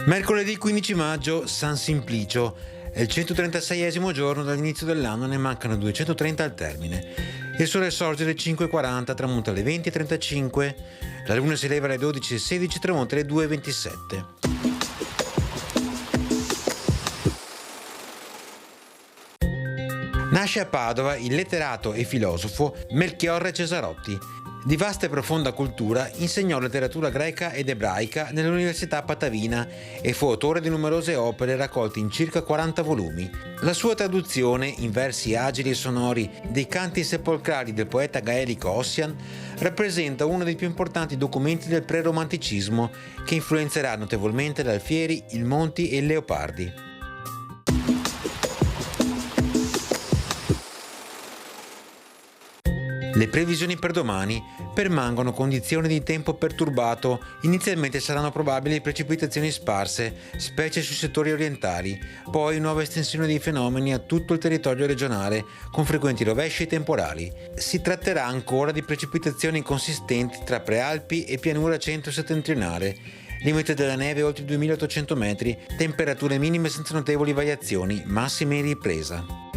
Mercoledì 15 maggio, San Simplicio. È il 136esimo giorno dall'inizio dell'anno, ne mancano 230 al termine. Il sole sorge alle 5:40, tramonta alle 20:35. La luna si leva alle 12:16, tramonta alle 2:27. Nasce a Padova il letterato e filosofo Melchiorre Cesarotti. Di vasta e profonda cultura, insegnò letteratura greca ed ebraica nell'Università Patavina e fu autore di numerose opere raccolte in circa 40 volumi. La sua traduzione, in versi agili e sonori, dei canti sepolcrali del poeta gaelico Ossian rappresenta uno dei più importanti documenti del preromanticismo che influenzerà notevolmente l'Alfieri, il Monti e il Leopardi. Le previsioni per domani permangono condizioni di tempo perturbato. Inizialmente saranno probabili precipitazioni sparse, specie sui settori orientali, poi nuova estensione dei fenomeni a tutto il territorio regionale, con frequenti rovesci e temporali. Si tratterà ancora di precipitazioni consistenti tra prealpi e pianura centro-settentrionale, limite della neve oltre i 2800 metri, temperature minime senza notevoli variazioni, massime in ripresa.